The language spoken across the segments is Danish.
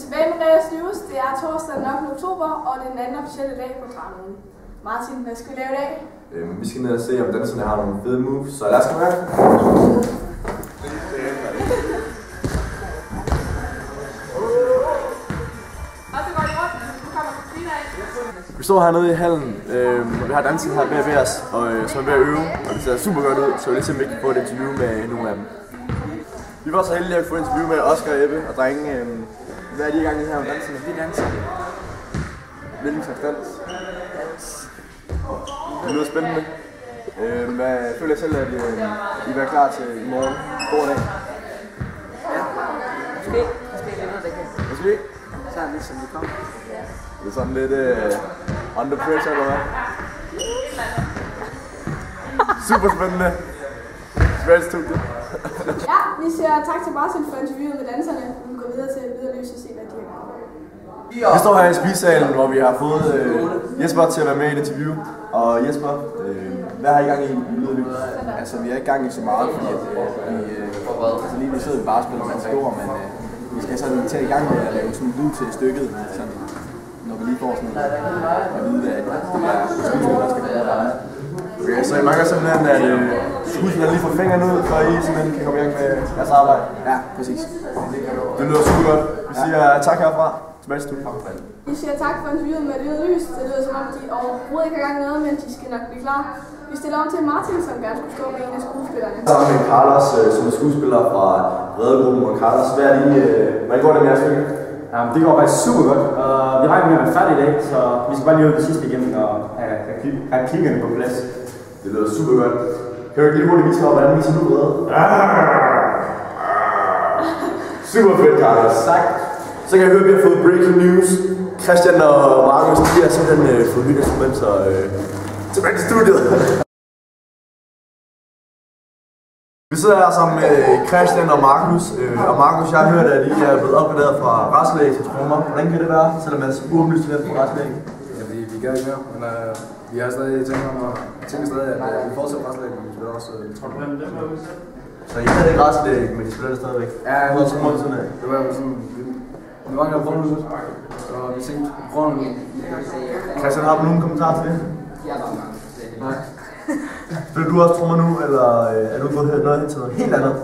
tilbage med Reas News. Det er torsdag den 8. oktober, og det er den anden officielle dag på Dragen. Martin, hvad skal vi lave i dag? Vi skal ned og se, om danserne har nogle fede moves, så lad os komme her. Vi står hernede i hallen, og vi har danserne her ved os, og som er ved at øve, og det ser super godt ud, så vi lige se, om vi kan få et interview med nogle af dem. Vi var så heldige at få et interview med Oscar og Ebbe og drenge. Hvad er de i gang i her med danserne? Vi danser. Hvilken slags dans? Det lyder spændende. Hvad føler jeg selv, at I er klar til i morgen? God dag. Ja. Måske. Måske lidt noget, det kan. Måske? Så er det ligesom vi kommer. Det er sådan lidt under pressure, eller hvad? Super spændende. Tilbage til studiet. Ja, vi siger tak til Martin for interviewet med danserne. Vi går videre til Lyderløs og se, hvad de har gjort. Jeg står her i spisesalen, hvor vi har fået Jesper til at være med i et interview. Og Jesper, hvad har I gang i Lyderløs? Altså, vi er ikke gang i så meget, fordi altså, lige nu sidder vi bare og spiller Matador, men vi skal sådan tage i gang med at lave sådan lyd til stykket, sådan, når vi lige får sådan at vide, at det er skuespillere, der skal gøre det. Okay, så I mangler simpelthen, at skuespillere lige får fingrene ud, for I simpelthen kan komme i gang med jeres arbejde? Ja, præcis. Det lyder super godt. Vi siger tak herfra. Tilbage til studiet. Vi siger tak for interviewet med Lyderløs. Det lyder som om, de overhovedet ikke har gang i noget, men de skal nok blive klar. Vi stiller om til Martin, som gerne skulle stå med en af skuespillerne. Sammen med Carlos, som er skuespiller fra Redegruppen, og Carlos, hvad er de? Hvordan går det med jeres stykke? Det går faktisk super godt, og vi regner med at være færdige i dag, så vi skal bare lige ud det sidste igennem og have klikkerne på plads. Det lyder super godt. Kan du ikke lige hurtigt vise mig, hvordan vi ser ud? Super fedt, Carlos. Tak. Så kan jeg høre, at vi har fået breaking news. Christian og Markus, de har simpelthen fået nyt instrument, så tilbage til studiet. Vi sidder her sammen med Christian og Markus. Og Markus, jeg har hørt, at I er blevet opgraderet fra restlæg til trommer. Hvordan kan det være, selvom man er uomlyst til fra restlæg? Ja, vi gør ikke mere, men vi har stadig tænkt stadig, at vi fortsætter restlæg, men vi spiller også trommer. Så I havde ikke restlæg, men I spiller det stadigvæk? Ja, det var sådan af. Det var sådan, vi mangler på noget, og vi tænkte, prøv nu. Christian, har du nogen kommentarer til det? Jeg er bare mange. Nej. Spiller du også trommer nu, eller er du gået noget hen til noget helt andet?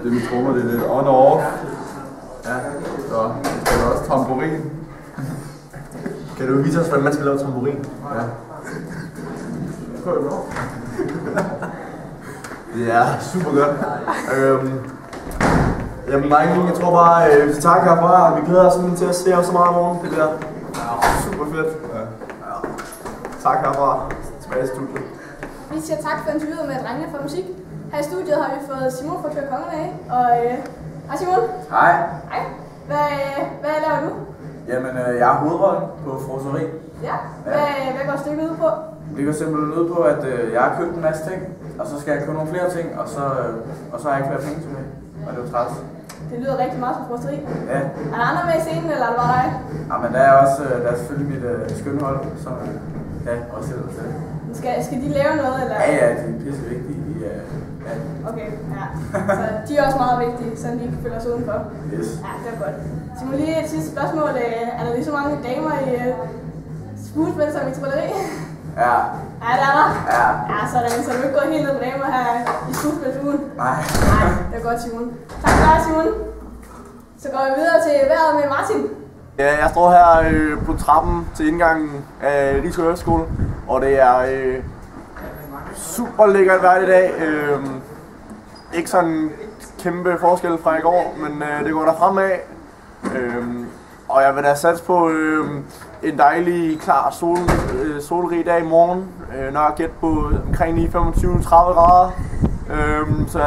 Det med trommer, det er lidt on og off. Ja, så vi spiller også tamburin. Kan du vise os, hvordan man skal lave tamburin? Ja. Det er super godt. Jamen drenge, jeg tror bare, vi skal takke herfra, og vi glæder os simpelthen til at se jer så meget i morgen. Det bliver super fedt. Ja. Tak herfra. Tilbage til studiet. Vi siger tak for interviewet med drengene fra musik. Her i studiet har vi fået Simon fra Kør Kongerne af. Og hej Simon. Hej. Hej. Hvad laver du? Jamen, jeg er hovedrollen på Froseri. Ja. Hvad går stykket ud på? Det går simpelthen ud på, at jeg har købt en masse ting, og så skal jeg købe nogle flere ting, og så har jeg ikke flere penge til det. Og det er jo træls. Det lyder rigtig meget som Froseri. Ja. Er der andre med i scenen, eller er det bare dig? Ja, men der er selvfølgelig mit skønhold, som også sætter til. Skal de lave noget, eller? Ja, de er pisse vigtige. Ja. Okay, ja. Så de er også meget vigtige, så de kan følge os udenfor. Yes. Ja, det er godt. Simon, lige et sidste spørgsmål. Er der lige så mange damer i skuespil som i trylleri? Ja. Ja, det er der. Ja. Ja, sådan. Så du ikke gået helt ned på damer her i skuespilsugen? Nej. Nej, det er godt, Simon. Tak for dig, Simon. Så går vi videre til vejret med Martin. Ja, jeg står her på trappen til indgangen af Rigskov Efterskole, og det er super lækkert vejr i dag. Ikke sådan kæmpe forskel fra i går, men det går der fremad. Og jeg vil da satse på en dejlig, klar, solrig dag i morgen. Når jeg gætter på omkring 25-30 grader. Så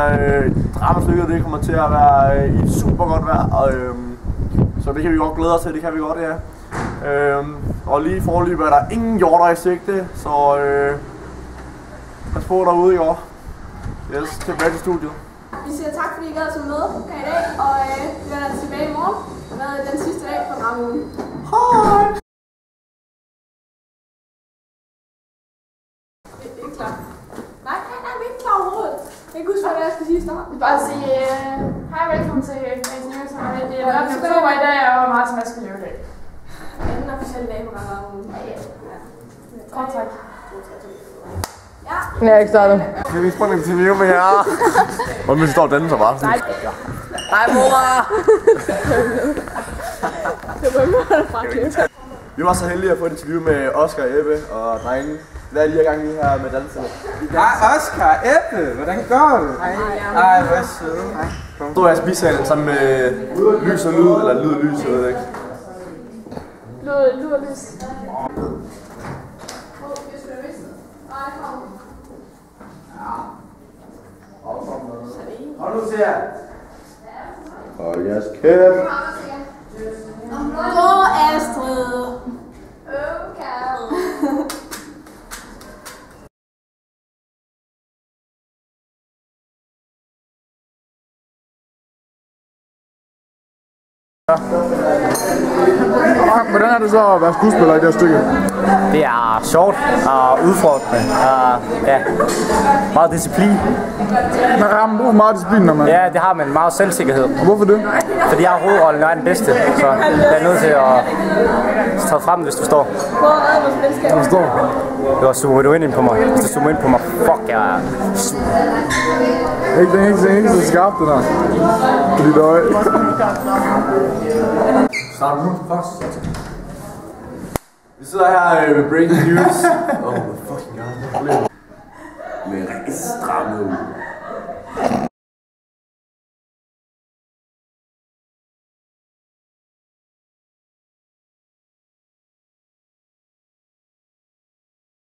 dramastykket det kommer til at være i super godt vejr. Så det kan vi godt glæde os til, det kan vi godt, ja. Og lige i forløbet er der ingen hjorter i sigte, så pas på derude i år. Yes, tilbage til studiet. Vi siger tak, fordi I gad at med her i dag, og vi er tilbage i morgen med den sidste dag på Ramon. Hej! Ikke klar. Nej, vi er ikke klar overhovedet. Jeg kan ikke huske, hvad jeg skal sige snart. Bare sige hej, velkommen til Reas News. Det er nok oktober i dag, og marts man skal leve i dag. Anden officielle dag på Randeren. Godt tak. Jeg er ikke startet. Kan vi spørge en interview med jer? Og man står og danser bare sådan. Hej, mor! Vi var så heldige at få et interview med Oscar, Ebbe og drengen. Hvad er lige i gang lige her med danserne? Hej Oscar, Ebbe, hvordan går det? Hej, hvad søde. Står jeg i spisalen sammen med lys og lyd, eller lyd og lys, jeg ved ikke. Lyd og lys. Og nu ser jeg. Hold jeres kæft. Gå Astrid! Hvordan er det så at være skuespiller i det her stykke? Det er sjovt og udfordrende og ja, meget disciplin. Man har brug for meget disciplin, når man... Ja, det har man meget selvsikkerhed. Og hvorfor det? Fordi jeg har hovedrollen, og jeg er den bedste, så jeg er nødt til at træde frem, hvis du står. Prøv at redde vores venskab. Jeg forstår. Du har zoomet ind på mig. Hvis du zoomer ind på mig, fuck, jeg er super. Det er ikke så skarpt, det der. På dit øje. Start nu, først. Vi sidder her med breaking news. Oh my fucking god. Med rigtig stramme